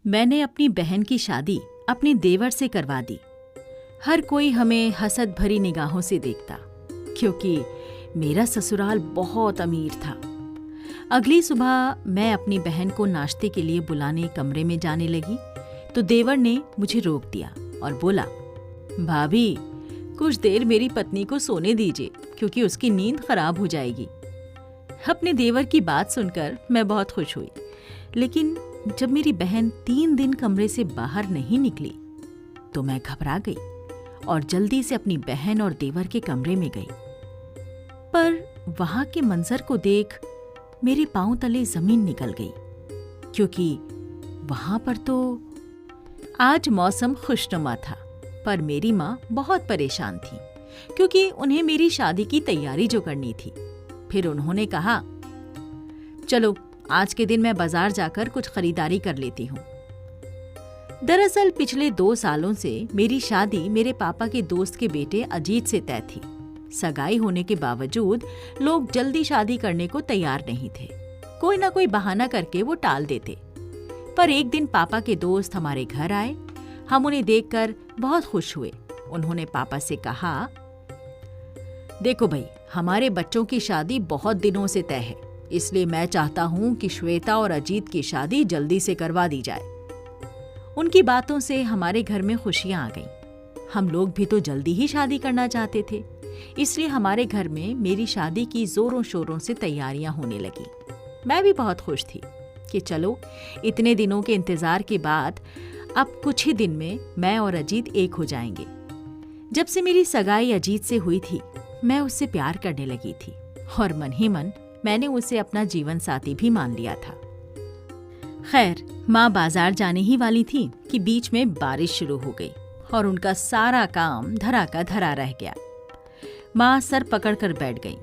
मैंने अपनी बहन की शादी अपने देवर से करवा दी। हर कोई हमें हसद भरी निगाहों से देखता, क्योंकि मेरा ससुराल बहुत अमीर था। अगली सुबह मैं अपनी बहन को नाश्ते के लिए बुलाने कमरे में जाने लगी तो देवर ने मुझे रोक दिया और बोला, भाभी, कुछ देर मेरी पत्नी को सोने दीजिए क्योंकि उसकी नींद खराब हो जाएगी। अपने देवर की बात सुनकर मैं बहुत खुश हुई, लेकिन जब मेरी बहन 3 दिन कमरे से बाहर नहीं निकली तो मैं घबरा गई और जल्दी से अपनी बहन और देवर के कमरे में गई। पर वहां के मंजर को देख मेरे पांव तले जमीन निकल गई, क्योंकि वहां पर तो आज मौसम खुशनुमा था, पर मेरी माँ बहुत परेशान थी क्योंकि उन्हें मेरी शादी की तैयारी जो करनी थी। फिर उन्होंने कहा, चलो आज के दिन मैं बाजार जाकर कुछ खरीदारी कर लेती हूँ। दरअसल पिछले 2 सालों से मेरी शादी मेरे पापा के दोस्त के बेटे अजीत से तय थी। सगाई होने के बावजूद लोग जल्दी शादी करने को तैयार नहीं थे। कोई ना कोई बहाना करके वो टाल देते। पर एक दिन पापा के दोस्त हमारे घर आए। हम उन्हें देखकर बहुत खुश हुए। उन्होंने पापा से कहा, देखो भाई, हमारे बच्चों की शादी बहुत दिनों से तय है, इसलिए मैं चाहता हूँ कि श्वेता और अजीत की शादी जल्दी से करवा दी जाए। उनकी बातों से हमारे घर में खुशियाँ आ गईं। हम लोग भी तो जल्दी ही शादी करना चाहते थे, इसलिए हमारे घर में मेरी शादी की जोरों शोरों से तैयारियां होने लगी। मैं भी बहुत खुश थी कि चलो, इतने दिनों के इंतजार के बाद अब कुछ ही दिन में मैं और अजीत एक हो जाएंगे। जब से मेरी सगाई अजीत से हुई थी, मैं उससे प्यार करने लगी थी और मन ही मन मैंने उसे अपना जीवन साथी भी मान लिया था। खैर, माँ बाजार जाने ही वाली थी कि बीच में बारिश शुरू हो गई और उनका सारा काम धरा का धरा रह गया। माँ सर पकड़कर बैठ गई।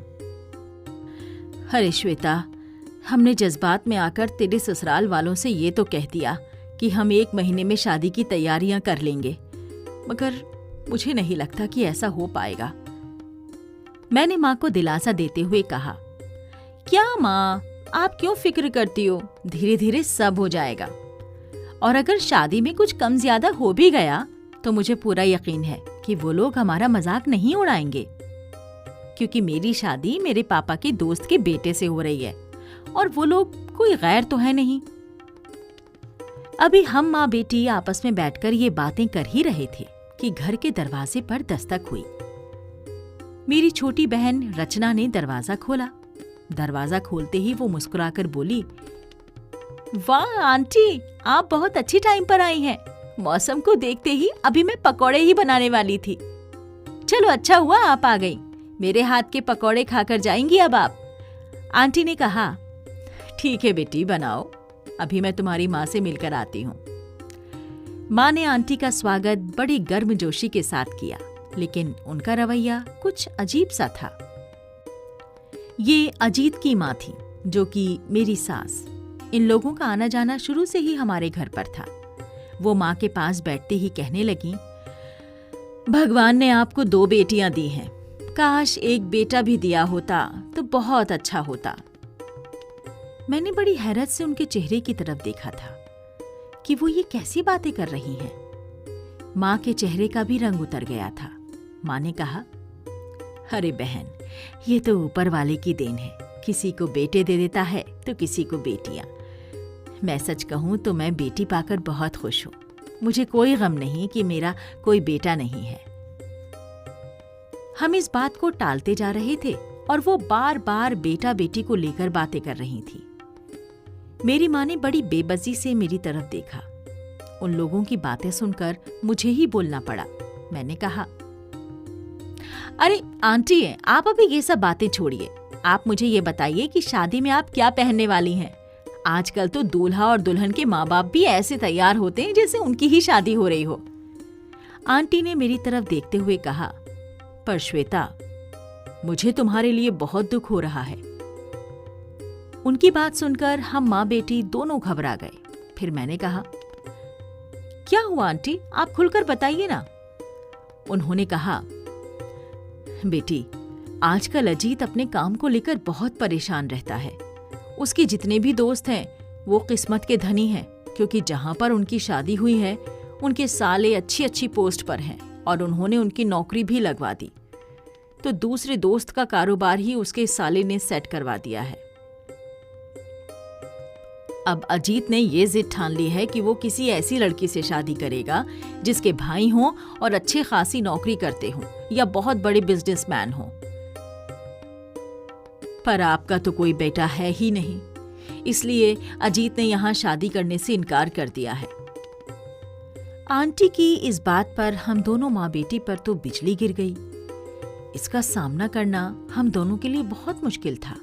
अरे श्वेता, हमने जज्बात में आकर तेरे ससुराल वालों से ये तो कह दिया कि हम 1 महीने में शादी की तैयारियां कर लेंगे, मगर मुझे नहीं लगता कि ऐसा हो पाएगा। मैंने माँ को दिलासा देते हुए कहा, क्या माँ, आप क्यों फिक्र करती हो? धीरे धीरे सब हो जाएगा। और अगर शादी में कुछ कम ज्यादा हो भी गया तो मुझे पूरा यकीन है कि वो लोग हमारा मजाक नहीं उड़ाएंगे, क्योंकि मेरी शादी मेरे पापा के दोस्त के बेटे से हो रही है और वो लोग कोई गैर तो है नहीं। अभी हम माँ बेटी आपस में बैठकर ये बातें कर ही रहे थे कि घर के दरवाजे पर दस्तक हुई। मेरी छोटी बहन रचना ने दरवाजा खोला। दरवाजा खोलते ही वो मुस्कुराकर बोली, वाह आंटी, आप बहुत अच्छी टाइम पर आई हैं। मौसम को देखते ही अभी मैं पकौड़े ही बनाने वाली थी। चलो, अच्छा हुआ आप आ गई। मेरे हाथ के पकौड़े खाकर जाएंगी अब आप। आंटी ने कहा, ठीक है बेटी, बनाओ, अभी मैं तुम्हारी माँ से मिलकर आती हूँ। माँ ने आंटी का स्वागत बड़ी गर्मजोशी के साथ किया, लेकिन उनका रवैया कुछ अजीब सा था। ये अजीत की माँ थी, जो कि मेरी सास। इन लोगों का आना जाना शुरू से ही हमारे घर पर था। वो माँ के पास बैठते ही कहने लगी, भगवान ने आपको 2 बेटियां दी हैं, काश एक बेटा भी दिया होता तो बहुत अच्छा होता। मैंने बड़ी हैरत से उनके चेहरे की तरफ देखा था कि वो ये कैसी बातें कर रही हैं। माँ के चेहरे का भी रंग उतर गया था। माँ ने कहा, अरे बहन, ये तो ऊपर वाले की देन है, किसी को बेटे दे देता है तो किसी को बेटियां। मैं सच कहूं तो मैं बेटी पाकर बहुत खुश हूं। मुझे कोई गम नहीं कि मेरा कोई बेटा नहीं है। हम इस बात को टालते जा रहे थे और वो बार बार बेटा बेटी को लेकर बातें कर रही थी। मेरी माँ ने बड़ी बेबसी से मेरी तरफ देखा। उन लोगों की बातें सुनकर मुझे ही बोलना पड़ा। मैंने कहा, अरे आंटी, आप अभी ये सब बातें छोड़िए। आप मुझे ये बताइए कि शादी में आप क्या पहनने वाली हैं? आजकल तो दूल्हा और दुल्हन के माँ बाप भी ऐसे तैयार होते हैं जैसे उनकी ही शादी हो रही हो। आंटी ने मेरी तरफ देखते हुए कहा, पर श्वेता, मुझे तुम्हारे लिए बहुत दुख हो रहा है। उनकी बात सुनकर हम माँ बेटी दोनों घबरा गए। फिर मैंने कहा, क्या हुआ आंटी, आप खुलकर बताइए ना। उन्होंने कहा, बेटी, आजकल अजीत अपने काम को लेकर बहुत परेशान रहता है। उसके जितने भी दोस्त हैं वो किस्मत के धनी हैं, क्योंकि जहां पर उनकी शादी हुई है उनके साले अच्छी अच्छी पोस्ट पर हैं और उन्होंने उनकी नौकरी भी लगवा दी। तो दूसरे दोस्त का कारोबार ही उसके साले ने सेट करवा दिया है। अब अजीत ने ये जिद ठान ली है कि वो किसी ऐसी लड़की से शादी करेगा जिसके भाई हों और अच्छे खासी नौकरी करते हों या बहुत बड़े बिजनेसमैन हों। पर आपका तो कोई बेटा है ही नहीं, इसलिए अजीत ने यहां शादी करने से इनकार कर दिया है। आंटी की इस बात पर हम दोनों माँ बेटी पर तो बिजली गिर गई। इसका सामना करना हम दोनों के लिए बहुत मुश्किल था।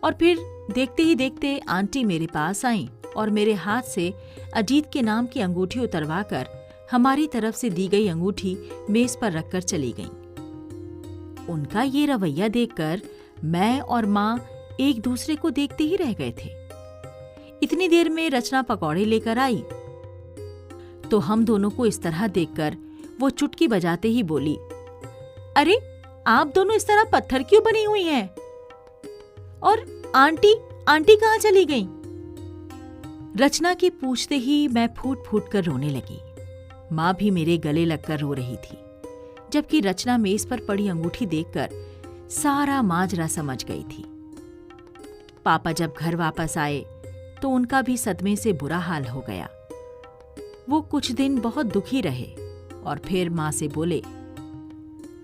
और फिर देखते ही देखते आंटी मेरे पास आईं और मेरे हाथ से अजीत के नाम की अंगूठी उतरवाकर हमारी तरफ से दी गई अंगूठी मेज पर रखकर चली गईं। उनका ये रवैया देखकर मैं और माँ एक दूसरे को देखते ही रह गए थे। इतनी देर में रचना पकौड़े लेकर आई तो हम दोनों को इस तरह देखकर वो चुटकी बजाते ही बोली, अरे आप दोनों इस तरह पत्थर क्यों बनी हुई हैं? और आंटी कहाँ चली गई? रचना के पूछते ही मैं फूट फूट कर रोने लगी। माँ भी मेरे गले लगकर रो रही थी, जबकि रचना मेज पर पड़ी अंगूठी देखकर सारा माजरा समझ गई थी। पापा जब घर वापस आए तो उनका भी सदमे से बुरा हाल हो गया। वो कुछ दिन बहुत दुखी रहे और फिर माँ से बोले,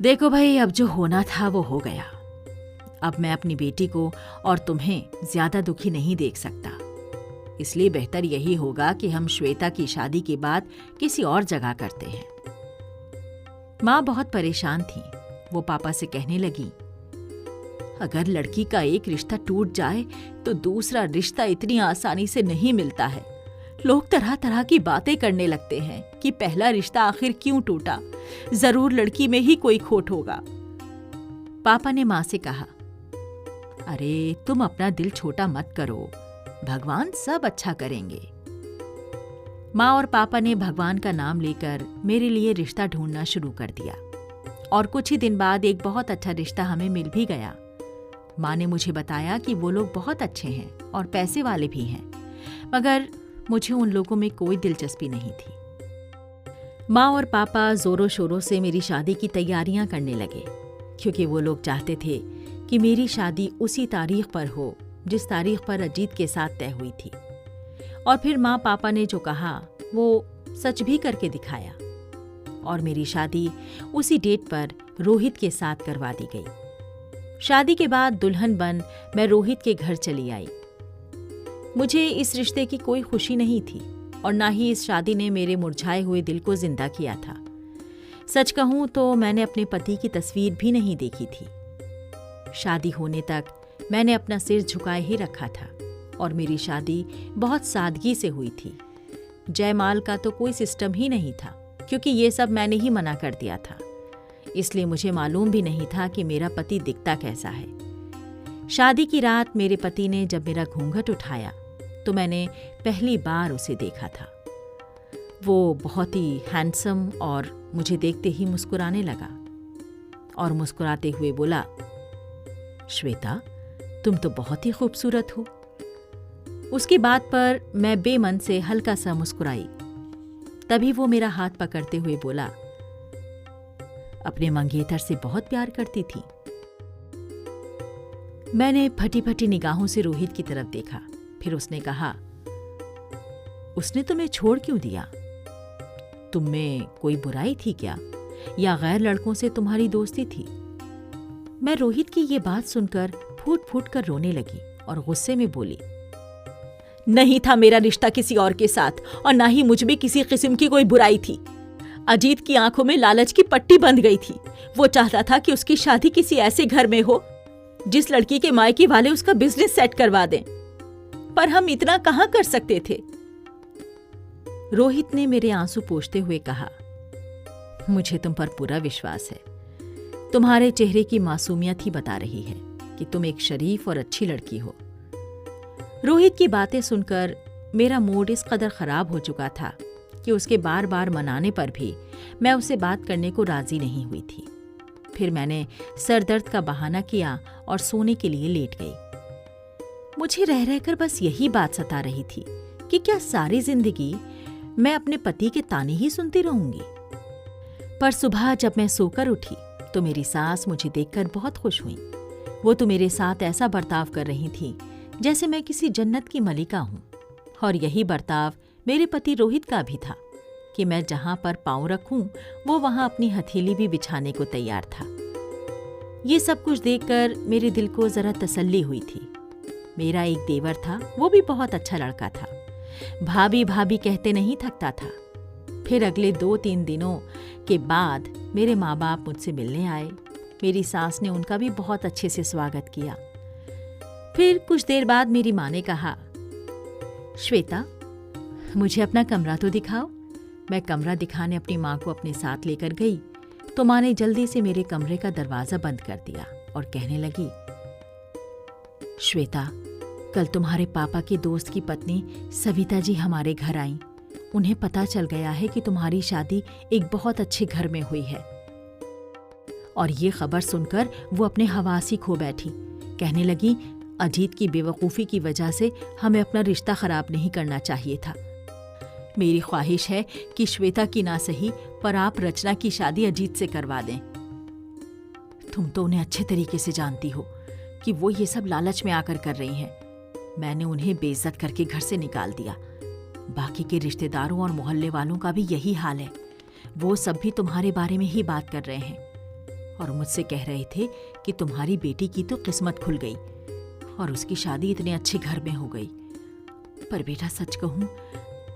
देखो भाई, अब जो होना था वो हो गया। अब मैं अपनी बेटी को और तुम्हें ज्यादा दुखी नहीं देख सकता, इसलिए बेहतर यही होगा कि हम श्वेता की शादी के बाद किसी और जगह करते हैं। माँ बहुत परेशान थी। वो पापा से कहने लगी, अगर लड़की का एक रिश्ता टूट जाए तो दूसरा रिश्ता इतनी आसानी से नहीं मिलता है। लोग तरह तरह की बातें करने लगते हैं कि पहला रिश्ता आखिर क्यों टूटा, जरूर लड़की में ही कोई खोट होगा। पापा ने माँ से कहा, अरे तुम अपना दिल छोटा मत करो, भगवान सब अच्छा करेंगे। माँ और पापा ने भगवान का नाम लेकर मेरे लिए रिश्ता ढूंढना शुरू कर दिया और कुछ ही दिन बाद एक बहुत अच्छा रिश्ता हमें मिल भी गया। माँ ने मुझे बताया कि वो लोग बहुत अच्छे हैं और पैसे वाले भी हैं, मगर मुझे उन लोगों में कोई दिलचस्पी नहीं थी। माँ और पापा जोरों शोरों से मेरी शादी की तैयारियां करने लगे, क्योंकि वो लोग चाहते थे कि मेरी शादी उसी तारीख पर हो जिस तारीख पर अजीत के साथ तय हुई थी। और फिर माँ पापा ने जो कहा वो सच भी करके दिखाया और मेरी शादी उसी डेट पर रोहित के साथ करवा दी गई। शादी के बाद दुल्हन बन मैं रोहित के घर चली आई। मुझे इस रिश्ते की कोई खुशी नहीं थी और ना ही इस शादी ने मेरे मुरझाए हुए दिल को जिंदा किया था। सच कहूं तो मैंने अपने पति की तस्वीर भी नहीं देखी थी। शादी होने तक मैंने अपना सिर झुकाए ही रखा था और मेरी शादी बहुत सादगी से हुई थी। जयमाल का तो कोई सिस्टम ही नहीं था, क्योंकि ये सब मैंने ही मना कर दिया था। इसलिए मुझे मालूम भी नहीं था कि मेरा पति दिखता कैसा है। शादी की रात मेरे पति ने जब मेरा घूंघट उठाया तो मैंने पहली बार उसे देखा था। वो बहुत ही हैंडसम और मुझे देखते ही मुस्कुराने लगा और मुस्कुराते हुए बोला, श्वेता, तुम तो बहुत ही खूबसूरत हो। उसकी बात पर मैं बेमन से हल्का सा मुस्कुराई। तभी वो मेरा हाथ पकड़ते हुए बोला, अपने मंगेतर से बहुत प्यार करती थी। मैंने फटी फटी निगाहों से रोहित की तरफ देखा। फिर उसने कहा, उसने तुम्हें छोड़ क्यों दिया? तुम में कोई बुराई थी क्या, या गैर लड़कों से तुम्हारी दोस्ती थी? मैं रोहित की ये बात सुनकर फूट फूट कर रोने लगी और गुस्से में बोली, नहीं था मेरा रिश्ता किसी और के साथ और ना ही मुझ में किसी किस्म की कोई बुराई थी। अजीत की आंखों में लालच की पट्टी बंध गई थी। वो चाहता था कि उसकी शादी किसी ऐसे घर में हो जिस लड़की के मायके वाले उसका बिजनेस सेट करवा दें, पर हम इतना कहां कर सकते थे। रोहित ने मेरे आंसू पोंछते हुए कहा, मुझे तुम पर पूरा विश्वास है। तुम्हारे चेहरे की मासूमियत ही बता रही है कि तुम एक शरीफ और अच्छी लड़की हो। रोहित की बातें सुनकर मेरा मूड इस कदर खराब हो चुका था कि उसके बार बार मनाने पर भी मैं उससे बात करने को राजी नहीं हुई थी। फिर मैंने सर दर्द का बहाना किया और सोने के लिए लेट गई। मुझे रह रहकर बस यही बात सता रही थी कि क्या सारी जिंदगी मैं अपने पति के ताने ही सुनती रहूंगी। पर सुबह जब मैं सोकर उठी तो मेरी सास मुझे देखकर बहुत खुश हुई। वो तो मेरे साथ ऐसा बर्ताव कर रही थी जैसे मैं किसी जन्नत की मलिका हूं। और यही बर्ताव मेरे पति रोहित का भी था कि मैं जहां पर पांव रखूं वो वहां अपनी हथेली भी बिछाने को तैयार था। ये सब कुछ देखकर मेरे दिल को जरा तसल्ली हुई थी। मेरा एक देवर था, वो भी बहुत अच्छा लड़का था। भाभी भाभी कहते नहीं थकता था। फिर अगले 2-3 दिनों के बाद मेरे माँ बाप मुझसे मिलने आए। मेरी सास ने उनका भी बहुत अच्छे से स्वागत किया। फिर कुछ देर बाद मेरी माँ ने कहा, श्वेता, मुझे अपना कमरा तो दिखाओ। मैं कमरा दिखाने अपनी माँ को अपने साथ लेकर गई तो माँ ने जल्दी से मेरे कमरे का दरवाजा बंद कर दिया और कहने लगी, श्वेता, कल तुम्हारे पापा के दोस्त की पत्नी सविता जी हमारे घर आईं। उन्हें पता चल गया है कि तुम्हारी शादी एक बहुत अच्छे घर में हुई है। और ये खबर सुनकर वो अपने हवास ही खो बैठी। कहने लगी, अजीत की बेवकूफ़ी की वजह से हमें अपना रिश्ता खराब नहीं करना चाहिए था। मेरी ख्वाहिश है कि श्वेता की ना सही पर आप रचना की शादी अजीत से करवा दें। तुम तो उन्हें अच्छे तरीके से जानती हो कि वो ये सब लालच में आकर कर रही हैं। मैंने उन्हें बेइज्जत करके घर से निकाल दिया। बाकी के रिश्तेदारों और मोहल्ले वालों का भी यही हाल है। वो सब भी तुम्हारे बारे में ही बात कर रहे हैं और मुझसे कह रहे थे कि तुम्हारी बेटी की तो किस्मत खुल गई और उसकी शादी इतने अच्छे घर में हो गई। पर बेटा, सच कहूँ,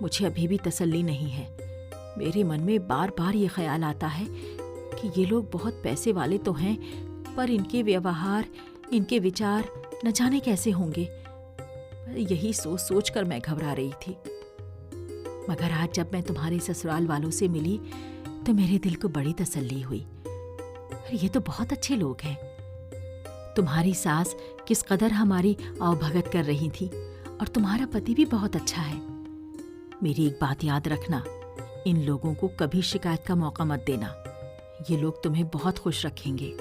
मुझे अभी भी तसल्ली नहीं है। मेरे मन में बार बार ये ख्याल आता है कि ये लोग बहुत पैसे वाले तो हैं, पर इनके व्यवहार, इनके विचार न जाने कैसे होंगे। यही सोच सोच कर मैं घबरा रही थी। मगर आज जब मैं तुम्हारे ससुराल वालों से मिली तो मेरे दिल को बड़ी तसल्ली हुई। ये तो बहुत अच्छे लोग हैं। तुम्हारी सास किस कदर हमारी आवभगत कर रही थी और तुम्हारा पति भी बहुत अच्छा है। मेरी एक बात याद रखना, इन लोगों को कभी शिकायत का मौका मत देना। ये लोग तुम्हें बहुत खुश रखेंगे।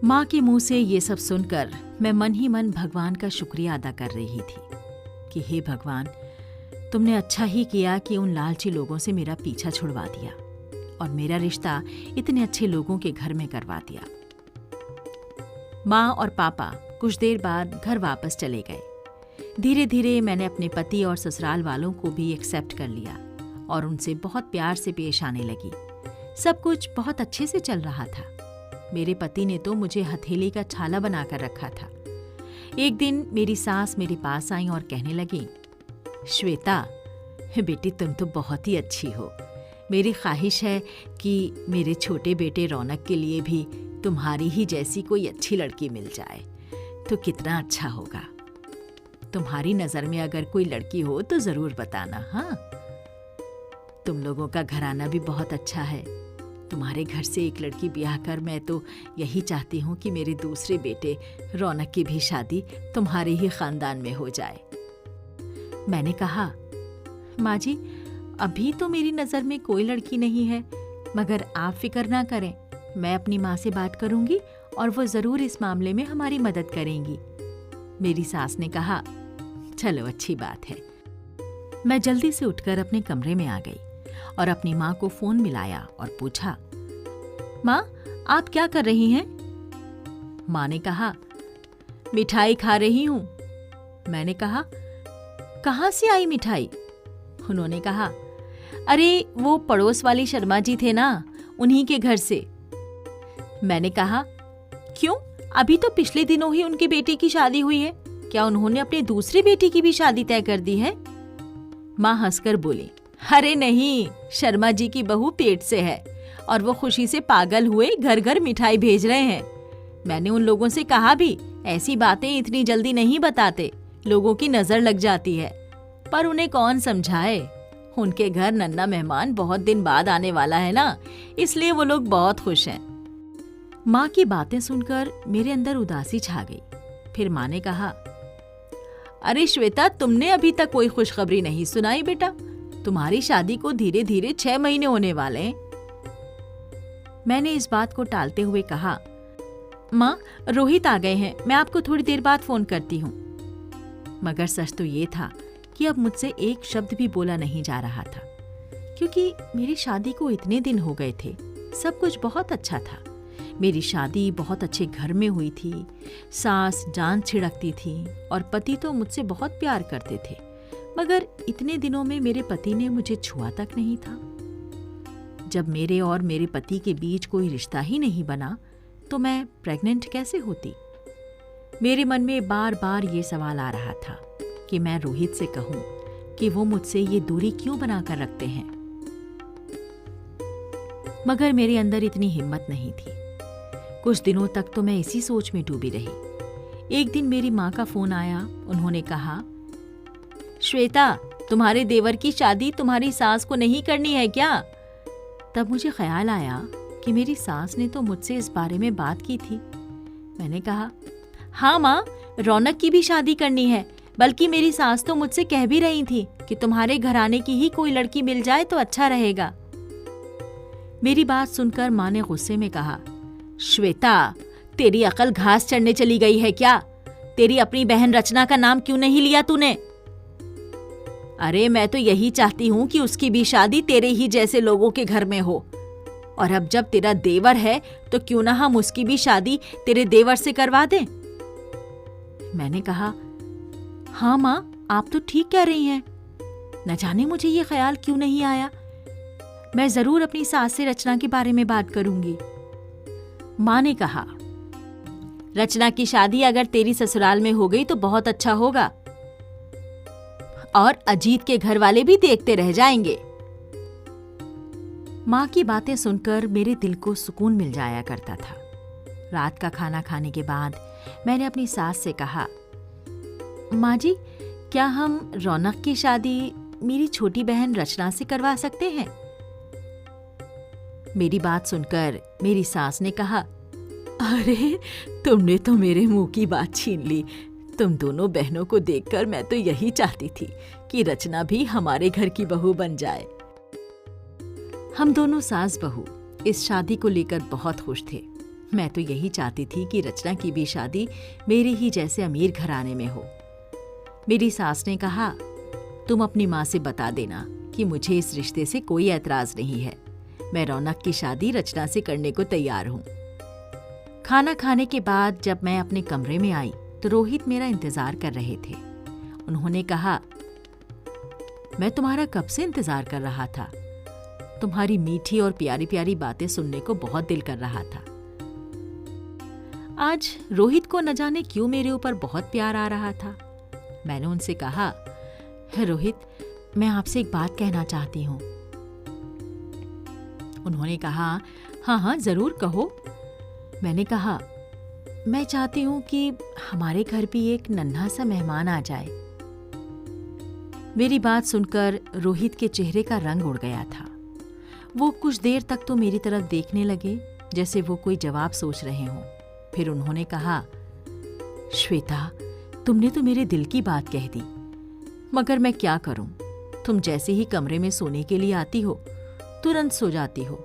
माँ के मुंह से ये सब सुनकर मैं मन ही मन भगवान का शुक्रिया अदा कर रही थी कि हे भगवान, तुमने अच्छा ही किया कि उन लालची लोगों से मेरा पीछा छुड़वा दिया और मेरा रिश्ता इतने अच्छे लोगों के घर में करवा दिया। माँ और पापा कुछ देर बाद घर वापस चले गए। धीरे धीरे मैंने अपने पति और ससुराल वालों को भी एक्सेप्ट कर लिया और उनसे बहुत प्यार से पेश आने लगी। सब कुछ बहुत अच्छे से चल रहा था। मेरे पति ने तो मुझे हथेली का छाला बनाकर रखा था। एक दिन मेरी सास मेरे पास आई और कहने लगी, श्वेता बेटी, तुम तो बहुत ही अच्छी हो। मेरी ख्वाहिश है कि मेरे छोटे बेटे रौनक के लिए भी तुम्हारी ही जैसी कोई अच्छी लड़की मिल जाए तो कितना अच्छा होगा। तुम्हारी नज़र में अगर कोई लड़की हो तो ज़रूर बताना। हाँ, तुम लोगों का घराना भी बहुत अच्छा है। तुम्हारे घर से एक लड़की ब्याह कर मैं तो यही चाहती हूँ कि मेरे दूसरे बेटे रौनक की भी शादी तुम्हारे ही खानदान में हो जाए। मैंने कहा, माँ जी, अभी तो मेरी नज़र में कोई लड़की नहीं है, मगर आप फिक्र ना करें, मैं अपनी माँ से बात करूँगी और वो ज़रूर इस मामले में हमारी मदद करेंगी। मेरी सास ने कहा, चलो अच्छी बात है। मैं जल्दी से उठकर अपने कमरे में आ गई और अपनी माँ को फ़ोन मिलाया और पूछा, माँ, आप क्या कर रही हैं? माँ ने कहा, मिठाई खा रही हूँ। मैंने कहा, कहाँ से आई मिठाई? उन्होंने कहा, अरे वो पड़ोस वाली शर्मा जी थे ना, उन्हीं के घर से। मैंने कहा, क्यों? अभी तो पिछले दिनों ही उनकी बेटी की शादी हुई है। क्या उन्होंने अपनी दूसरी बेटी की भी शादी तय कर दी है? माँ हंसकर बोली, अरे नहीं, शर्मा जी की बहू पेट से है और वो खुशी से पागल हुए घर घर मिठाई भेज रहे हैं। मैंने उन लोगों से कहा भी, ऐसी बातें इतनी जल्दी नहीं बताते, लोगों की नजर लग जाती है। पर उन्हें कौन समझाए, उनके घर नन्हा मेहमान बहुत दिन बाद आने वाला है ना, इसलिए वो लोग बहुत खुश हैं। माँ की बातें सुनकर मेरे अंदर उदासी छा गई। फिर माँ ने कहा, अरे श्वेता, तुमने अभी तक कोई खुशखबरी नहीं सुनाई बेटा। तुम्हारी शादी को धीरे धीरे 6 महीने होने वाले हैं। मैंने इस बात को टालते हुए कहा, माँ, रोहित आ गए हैं, मैं आपको थोड़ी देर बाद फोन करती हूँ। मगर सच तो ये था कि अब मुझसे एक शब्द भी बोला नहीं जा रहा था, क्योंकि मेरी शादी को इतने दिन हो गए थे। सब कुछ बहुत अच्छा था। मेरी शादी बहुत अच्छे घर में हुई थी, सास जान छिड़कती थी और पति तो मुझसे बहुत प्यार करते थे, मगर इतने दिनों में मेरे पति ने मुझे छुआ तक नहीं था। जब मेरे और मेरे पति के बीच कोई रिश्ता ही नहीं बना तो मैं प्रेग्नेंट कैसे होती? मेरे मन में बार बार ये सवाल आ रहा था कि मैं रोहित से कहूं कि वो मुझसे ये दूरी क्यों बनाकर रखते हैं, मगर मेरे अंदर इतनी हिम्मत नहीं थी। कुछ दिनों तक तो मैं इसी सोच में डूबी रही। एक दिन मेरी माँ का फोन आया। उन्होंने कहा, श्वेता, तुम्हारे देवर की शादी तुम्हारी सास को नहीं करनी है क्या? तब मुझे ख्याल आया कि मेरी सास ने तो मुझसे इस बारे में बात की थी। मैंने कहा, हाँ माँ, रौनक की भी शादी करनी है, बल्कि मेरी सास तो मुझसे कह भी रही थी कि तुम्हारे घराने की ही कोई लड़की मिल जाए तो अच्छा रहेगा। मेरी बात सुनकर माँ ने गुस्से में कहा, श्वेता, तेरी अकल घास चढ़ने चली गई है क्या? तेरी अपनी बहन रचना का नाम क्यों नहीं लिया तूने? अरे मैं तो यही चाहती हूँ कि उसकी भी शादी तेरे ही जैसे लोगों के घर में हो, और अब जब तेरा देवर है तो क्यों ना हम उसकी भी शादी तेरे देवर से करवा दें। मैंने कहा, हाँ माँ, आप तो ठीक कह रही हैं। न जाने मुझे ये ख्याल क्यों नहीं आया। मैं जरूर अपनी सास से रचना के बारे में बात करूंगी। माँ ने कहा, रचना की शादी अगर तेरी ससुराल में हो गई तो बहुत अच्छा होगा, और अजीत के घर वाले भी देखते रह जाएंगे। माँ की बातें सुनकर मेरे दिल को सुकून मिल जाया करता था। रात का खाना खाने के बाद मैंने अपनी सास से कहा, माँ जी, क्या हम रौनक की शादी मेरी छोटी बहन रचना से करवा सकते हैं? मेरी बात सुनकर मेरी सास ने कहा, अरे तुमने तो मेरे मुंह की बात छीन ली। तुम दोनों बहनों को देखकर मैं तो यही चाहती थी कि रचना भी हमारे घर की बहू बन जाए। हम दोनों सास बहू इस शादी को लेकर बहुत खुश थे। मैं तो यही चाहती थी कि रचना की भी शादी मेरे ही जैसे अमीर घराने में हो। मेरी सास ने कहा, तुम अपनी माँ से बता देना कि मुझे इस रिश्ते से कोई ऐतराज नहीं है। मैं रौनक की शादी रचना से करने को तैयार हूँ। खाना खाने के बाद जब मैं अपने कमरे में आई तो रोहित मेरा इंतजार कर रहे थे। उन्होंने कहा, मैं तुम्हारा कब से इंतजार कर रहा था। तुम्हारी मीठी और प्यारी प्यारी बातें सुनने को बहुत दिल कर रहा था। आज रोहित को न जाने क्यों मेरे ऊपर बहुत प्यार आ रहा था। मैंने उनसे कहा, रोहित, मैं आपसे एक बात कहना चाहती हूँ। उन्होंने कहा, हाँ हाँ जरूर कहो। मैंने कहा, मैं चाहती हूँ कि हमारे घर भी एक नन्हा सा मेहमान आ जाए। मेरी बात सुनकर रोहित के चेहरे का रंग उड़ गया था। वो कुछ देर तक तो मेरी तरफ देखने लगे जैसे वो कोई जवाब सोच रहे हों। फिर उन्होंने कहा, श्वेता, तुमने तो मेरे दिल की बात कह दी, मगर मैं क्या करूं? तुम जैसे ही कमरे में सोने के लिए आती हो तुरंत सो जाती हो।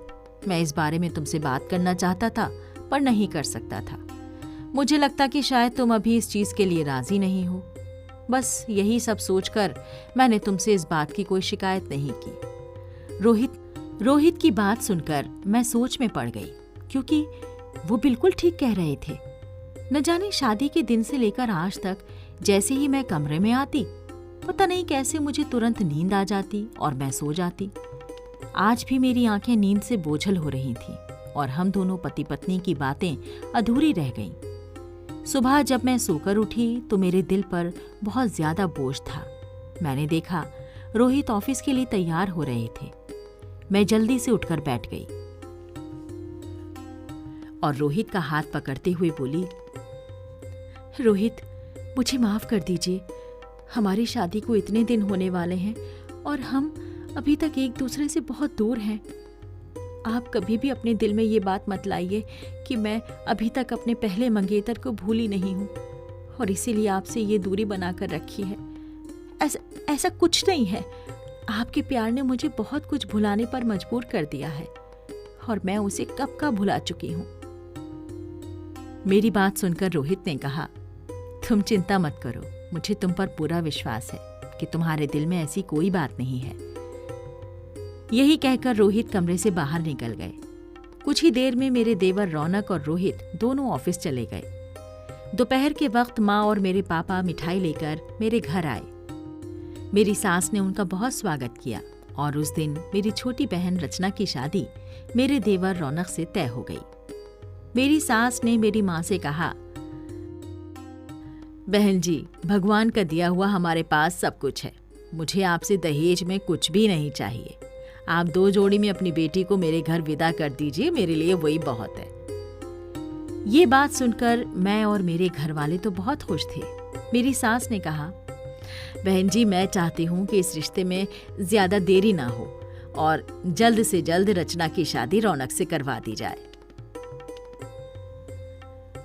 मैं इस बारे में तुमसे बात करना चाहता था पर नहीं कर सकता था। मुझे लगता कि शायद तुम अभी इस चीज के लिए राजी नहीं हो। बस यही सब सोचकर मैंने तुमसे इस बात की कोई शिकायत नहीं की। रोहित की बात सुनकर मैं सोच में पड़ गई, क्योंकि वो बिल्कुल ठीक कह रहे थे। न जाने शादी के दिन से लेकर आज तक जैसे ही मैं कमरे में आती, पता नहीं कैसे मुझे तुरंत नींद आ जाती और मैं सो जाती। आज भी मेरी आंखें नींद से बोझल हो रही थीं और हम दोनों पति पत्नी की बातें अधूरी रह गईं। सुबह जब मैं सोकर उठी तो मेरे दिल पर बहुत ज्यादा बोझ था। मैंने देखा रोहित ऑफिस के लिए तैयार हो रहे थे। मैं जल्दी से उठकर बैठ गई और रोहित का हाथ पकड़ते हुए बोली, रोहित, मुझे माफ कर दीजिए। हमारी शादी को इतने दिन होने वाले हैं और हम अभी तक एक दूसरे से बहुत दूर हैं। आप कभी भी अपने दिल में ये बात मत लाइए कि मैं अभी तक अपने पहले मंगेतर को भूली नहीं हूँ और इसीलिए आपसे ये दूरी बनाकर रखी है। ऐसा कुछ नहीं है। आपके प्यार ने मुझे बहुत कुछ भुलाने पर मजबूर कर दिया है और मैं उसे कब का भुला चुकी हूँ। मेरी बात सुनकर रोहित ने कहा, तुम चिंता मत करो, मुझे तुम पर पूरा विश्वास है कि तुम्हारे दिल में ऐसी कोई बात नहीं है। यही कहकर रोहित कमरे से बाहर निकल गए। कुछ ही देर में मेरे देवर रौनक और रोहित दोनों ऑफिस चले गए। दोपहर के वक्त माँ और मेरे पापा मिठाई लेकर मेरे घर आए। मेरी सास ने उनका बहुत स्वागत किया और उस दिन मेरी छोटी बहन रचना की शादी मेरे देवर रौनक से तय हो गई। मेरी सास ने मेरी माँ से कहा, बहन जी, भगवान का दिया हुआ हमारे पास सब कुछ है। मुझे आपसे दहेज में कुछ भी नहीं चाहिए। आप 2 जोड़ी में अपनी बेटी को मेरे घर विदा कर दीजिए, मेरे लिए वही बहुत है। ये बात सुनकर मैं और मेरे घर वाले तो बहुत खुश थे। मेरी सास ने कहा, बहन जी, मैं चाहती हूँ कि इस रिश्ते में ज्यादा देरी ना हो और जल्द से जल्द रचना की शादी रौनक से करवा दी जाए।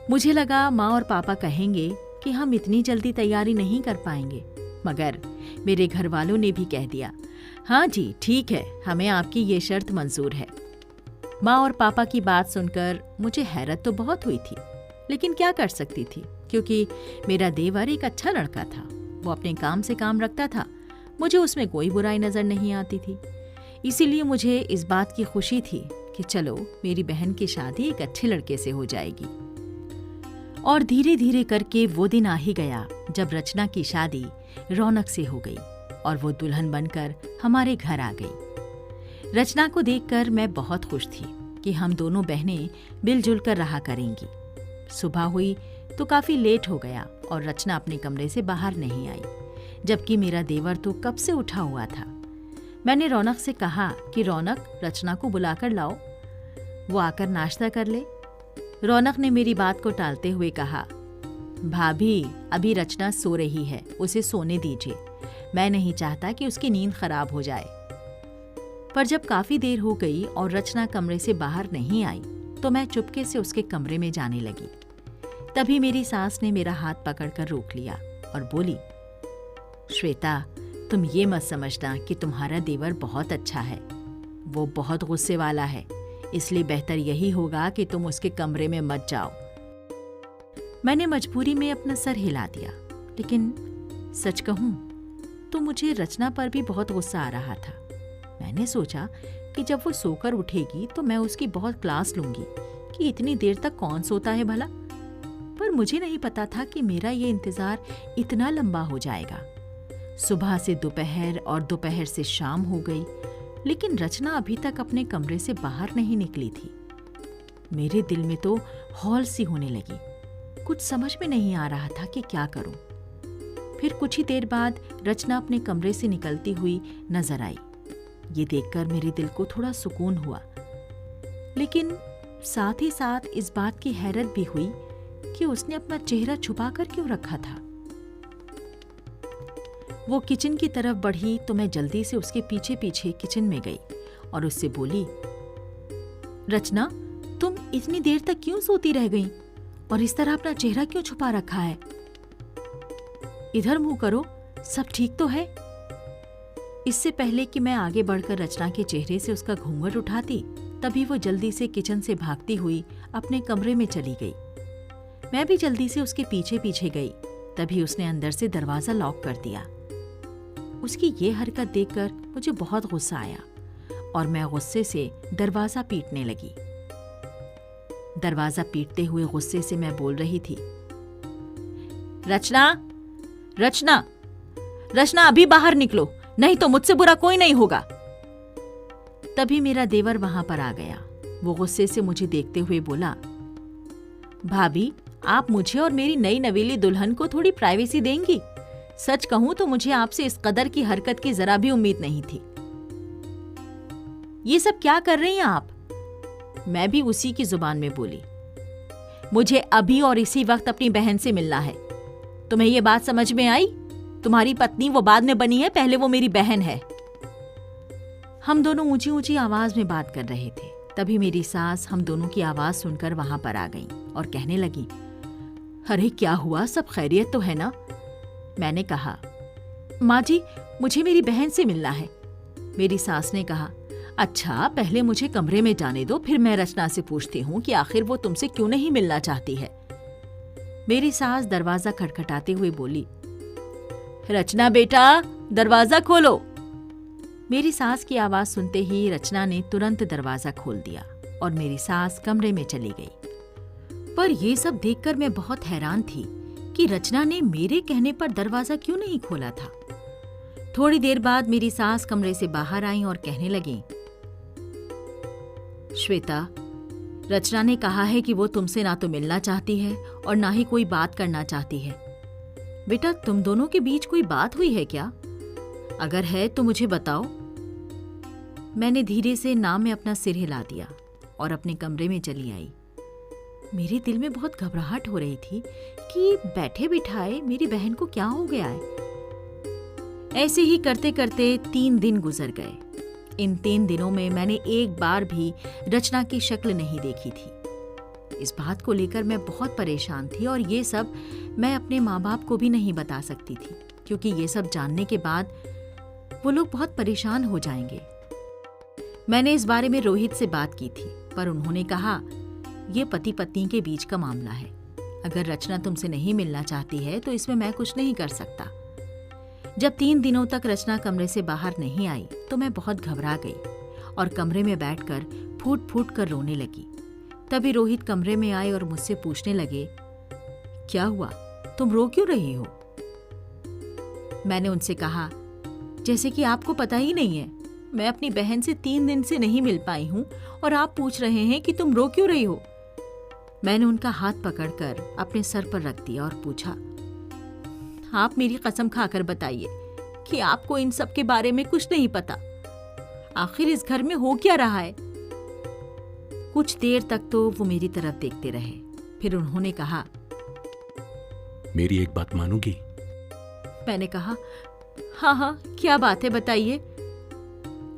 मुझे लगा माँ और पापा कहेंगे कि हम इतनी जल्दी तैयारी नहीं कर पाएंगे, मगर मेरे घर वालों ने भी कह दिया, हाँ जी ठीक है, हमें आपकी ये शर्त मंजूर है। माँ और पापा की बात सुनकर मुझे हैरत तो बहुत हुई थी, लेकिन क्या कर सकती थी, क्योंकि मेरा देवर एक अच्छा लड़का था। वो अपने काम से काम रखता था, मुझे उसमें कोई बुराई नजर नहीं आती थी। इसीलिए मुझे इस बात की खुशी थी कि चलो मेरी बहन की शादी एक अच्छे लड़के से हो जाएगी। और धीरे धीरे करके वो दिन आ ही गया जब रचना की शादी रौनक से हो गई और वो दुल्हन बनकर हमारे घर आ गई। रचना को देखकर मैं बहुत खुश थी कि हम दोनों बहनें मिलजुल कर रहा करेंगी। सुबह हुई तो काफी लेट हो गया और रचना अपने कमरे से बाहर नहीं आई, जबकि मेरा देवर तो कब से उठा हुआ था। मैंने रौनक से कहा कि रौनक, रचना को बुलाकर लाओ, वो आकर नाश्ता कर ले। रौनक ने मेरी बात को टालते हुए कहा, भाभी, अभी रचना सो रही है, उसे सोने दीजिए। मैं नहीं चाहता कि उसकी नींद खराब हो जाए। पर जब काफी देर हो गई और रचना कमरे से बाहर नहीं आई तो मैं चुपके से उसके कमरे में जाने लगी। तभी मेरी सास ने मेरा हाथ पकड़कर रोक लिया और बोली, श्वेता, तुम ये मत समझना कि तुम्हारा देवर बहुत अच्छा है। वो बहुत गुस्से वाला है, इसलिए बेहतर यही होगा कि तुम उसके कमरे में मत जाओ। मैंने मजबूरी में अपना सर हिला दिया, लेकिन सच कहूं तो मुझे रचना पर भी बहुत गुस्सा आ रहा था। मैंने सोचा कि जब वो सोकर उठेगी तो मैं उसकी बहुत क्लास लूंगी कि इतनी देर तक कौन सोता है भला। पर मुझे नहीं पता था कि मेरा ये इंतजार इतना लंबा हो जाएगा। सुबह से दोपहर और दोपहर से शाम हो गई, लेकिन रचना अभी तक अपने कमरे से बाहर नहीं निकली थी। मेरे दिल में तो हौल सी होने लगी। कुछ समझ में नहीं आ रहा था कि क्या करूं। फिर कुछ ही देर बाद रचना अपने कमरे से निकलती हुई नजर आई। ये देखकर मेरे दिल को थोड़ा सुकून हुआ, लेकिन साथ ही साथ इस बात की हैरत भी हुई कि उसने अपना चेहरा छुपाकर क्यों रखा था। वो किचन की तरफ बढ़ी तो मैं जल्दी से उसके पीछे पीछे किचन में गई और उससे बोली, रचना, तुम इतनी देर तक क्यों सोती रह गई और इस तरह अपना चेहरा क्यों छुपा रखा है? इधर मुंह करो, सब ठीक तो है? इससे पहले कि मैं आगे बढ़कर रचना के चेहरे से उसका घूंघट उठाती, तभी वो जल्दी से किचन से भागती हुई अपने कमरे में चली गई। मैं भी जल्दी से उसके पीछे पीछे गई, तभी उसने अंदर से दरवाजा लॉक कर दिया। उसकी ये हरकत देखकर मुझे बहुत गुस्सा आया और मैं गुस्से से दरवाजा पीटने लगी। दरवाजा पीटते हुए गुस्से से मैं बोल रही थी, रचना, रचना, रचना, अभी बाहर निकलो, नहीं तो मुझसे बुरा कोई नहीं होगा। तभी मेरा देवर वहां पर आ गया। वो गुस्से से मुझे देखते हुए बोला, भाभी, आप मुझे और मेरी नई नवेली दुल्हन को थोड़ी प्राइवेसी देंगी? सच कहूं तो मुझे आपसे इस कदर की हरकत की जरा भी उम्मीद नहीं थी। ये सब क्या कर रही हैं आप? मैं भी उसी की जुबान में बोली, मुझे अभी और इसी वक्त अपनी बहन से मिलना है। तुम्हें यह बात समझ में आई? तुम्हारी पत्नी वो बाद में बनी है, पहले वो मेरी बहन है। हम दोनों ऊंची ऊंची आवाज में बात कर रहे थे। तभी मेरी सास हम दोनों की आवाज सुनकर वहां पर आ गई और कहने लगी, अरे क्या हुआ, सब खैरियत तो है ना? मैंने कहा, माँ जी, मुझे मेरी बहन से मिलना है। मेरी सास ने कहा, अच्छा, पहले मुझे कमरे में जाने दो, फिर मैं रचना से पूछती हूँ कि आखिर वो तुमसे क्यों नहीं मिलना चाहती है। मेरी सास दरवाजा खटखटाते हुए बोली, रचना बेटा, दरवाजा खोलो। मेरी सास की आवाज सुनते ही रचना ने तुरंत दरवाजा खोल दिया और मेरी सास कमरे में चली गई। पर यह सब देखकर मैं बहुत हैरान थी कि रचना ने मेरे कहने पर दरवाजा क्यों नहीं खोला था। थोड़ी देर बाद मेरी सास कमरे से बाहर आई और कहने लगी, श्वेता, रचना ने कहा है कि वो तुमसे ना तो मिलना चाहती है और ना ही कोई बात करना चाहती है। बेटा, तुम दोनों के बीच कोई बात हुई है क्या? अगर है तो मुझे बताओ। मैंने धीरे से नाम में अपना सिर हिला दिया और अपने कमरे में चली आई। मेरे दिल में बहुत घबराहट हो रही थी कि बैठे बिठाए मेरी बहन को क्या हो गया है। ऐसे ही करते करते 3 दिन गुजर गए। इन 3 दिनों में मैंने एक बार भी रचना की शक्ल नहीं देखी थी। इस बात को लेकर मैं बहुत परेशान थी और ये सब मैं अपने माँ बाप को भी नहीं बता सकती थी, क्योंकि ये सब जानने के बाद वो लोग बहुत परेशान हो जाएंगे। मैंने इस बारे में रोहित से बात की थी, पर उन्होंने कहा ये पति पत्नी के बीच का मामला है। अगर रचना तुमसे नहीं मिलना चाहती है तो इसमें मैं कुछ नहीं कर सकता। जब 3 दिनों तक रचना कमरे से बाहर नहीं आई तो मैं बहुत घबरा गई और कमरे में बैठकर फूट फूट कर रोने लगी। तभी रोहित कमरे में आए और मुझसे पूछने लगे, क्या हुआ, तुम रो क्यों रही हो? मैंने उनसे कहा, जैसे कि आपको पता ही नहीं है, मैं अपनी बहन से 3 दिन से नहीं मिल पाई हूं और आप पूछ रहे हैं कि तुम रो क्यों रही हो। मैंने उनका हाथ पकड़कर अपने सर पर रख दिया और पूछा, आप मेरी कसम खाकर बताइए कि आपको इन सब के बारे में कुछ नहीं पता। आखिर इस घर में हो क्या रहा है? कुछ देर तक तो वो मेरी तरफ देखते रहे, फिर उन्होंने कहा, मेरी एक बात मानोगी? मैंने कहा, हाँ, क्या बात है, बताइए।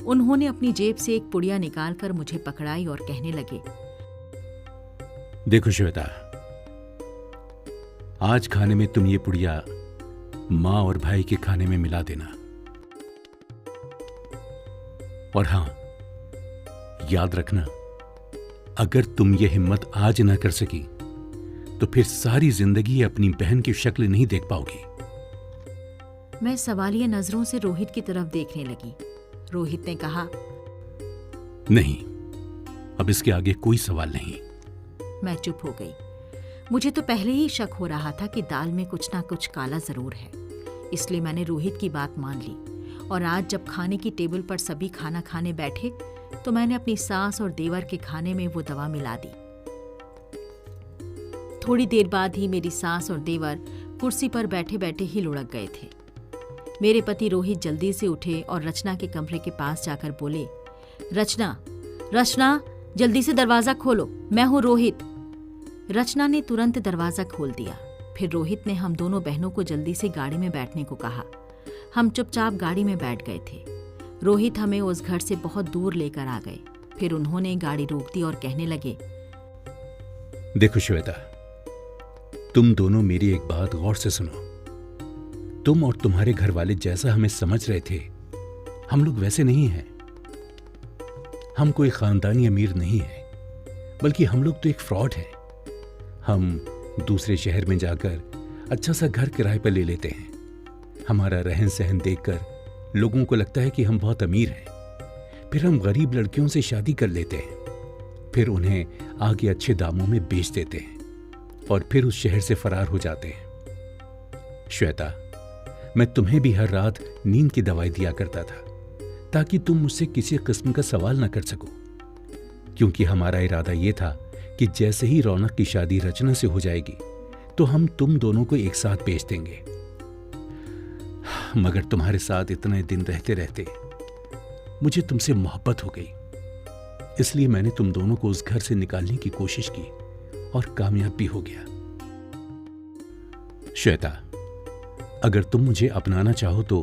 उन्होंने अपनी जेब से एक पुड़िया निकालकर मुझे पकड़ाई और कहने लगे, देखो श्वेता, आज खाने में तुम ये पुड़िया माँ और भाई के खाने में मिला देना। और हां, याद रखना, अगर तुम ये हिम्मत आज ना कर सकी तो फिर सारी जिंदगी अपनी बहन की शक्ल नहीं देख पाओगी। मैं सवालिया नजरों से रोहित की तरफ देखने लगी। रोहित ने कहा, नहीं, अब इसके आगे कोई सवाल नहीं। मैं चुप हो गई। मुझे तो पहले ही शक हो रहा था कि दाल में कुछ ना कुछ काला जरूर है, इसलिए मैंने रोहित की बात मान ली। और आज जब खाने की टेबल पर सभी खाना खाने बैठे तो मैंने अपनी सास और देवर के खाने में वो दवा मिला दी। थोड़ी देर बाद ही मेरी सास और देवर कुर्सी पर बैठे बैठे ही लुढ़क गए थे। मेरे पति रोहित जल्दी से उठे और रचना के कमरे के पास जाकर बोले, रचना, जल्दी से दरवाजा खोलो, मैं हूं रोहित। रचना ने तुरंत दरवाजा खोल दिया। फिर रोहित ने हम दोनों बहनों को जल्दी से गाड़ी में बैठने को कहा। हम चुपचाप गाड़ी में बैठ गए थे। रोहित हमें उस घर से बहुत दूर लेकर आ गए। फिर उन्होंने गाड़ी रोक दी और कहने लगे, देखो श्वेता, तुम दोनों मेरी एक बात गौर से सुनो। तुम और तुम्हारे घर वाले जैसा हमें समझ रहे थे, हम लोग वैसे नहीं हैं। हम कोई खानदानी अमीर नहीं है, बल्कि हम लोग तो एक फ्रॉड हैं। हम दूसरे शहर में जाकर अच्छा सा घर किराए पर ले लेते हैं। हमारा रहन सहन देखकर लोगों को लगता है कि हम बहुत अमीर हैं। फिर हम गरीब लड़कियों से शादी कर लेते हैं, फिर उन्हें आगे अच्छे दामों में बेच देते हैं और फिर उस शहर से फरार हो जाते हैं। श्वेता, मैं तुम्हें भी हर रात नींद की दवाई दिया करता था ताकि तुम मुझसे किसी किस्म का सवाल न कर सको, क्योंकि हमारा इरादा यह था कि जैसे ही रौनक की शादी रचना से हो जाएगी तो हम तुम दोनों को एक साथ बेच देंगे। मगर तुम्हारे साथ इतने दिन रहते रहते मुझे तुमसे मोहब्बत हो गई, इसलिए मैंने तुम दोनों को उस घर से निकालने की कोशिश की और कामयाब भी हो गया। श्वेता, अगर तुम मुझे अपनाना चाहो तो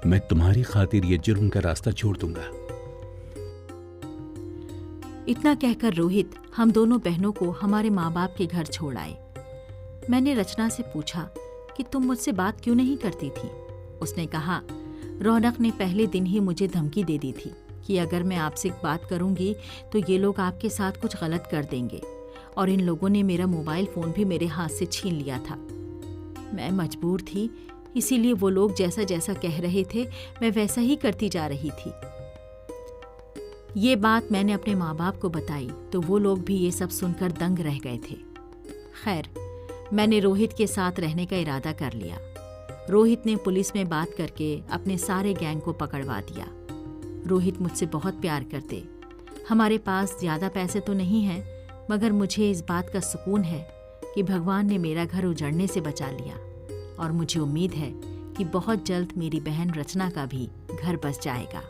मैं तुम्हारी खातिर ये जुर्म का रास्ता छोड़ दूंगा। इतना कहकर रोहित हम दोनों बहनों को हमारे माँ बाप के घर छोड़ आए। मैंने रचना से पूछा कि तुम मुझसे बात क्यों नहीं करती थी। उसने कहा, रौनक ने पहले दिन ही मुझे धमकी दे दी थी कि अगर मैं आपसे बात करूंगी तो ये लोग आपके साथ कुछ गलत कर देंगे, और इन लोगों ने मेरा मोबाइल फोन भी मेरे हाथ से छीन लिया था। मैं मजबूर थी इसीलिए वो लोग जैसा जैसा कह रहे थे मैं वैसा ही करती जा रही थी। ये बात मैंने अपने माँ बाप को बताई तो वो लोग भी ये सब सुनकर दंग रह गए थे। खैर, मैंने रोहित के साथ रहने का इरादा कर लिया। रोहित ने पुलिस में बात करके अपने सारे गैंग को पकड़वा दिया। रोहित मुझसे बहुत प्यार करते। हमारे पास ज़्यादा पैसे तो नहीं हैं, मगर मुझे इस बात का सुकून है कि भगवान ने मेरा घर उजड़ने से बचा लिया और मुझे उम्मीद है कि बहुत जल्द मेरी बहन रचना का भी घर बस जाएगा।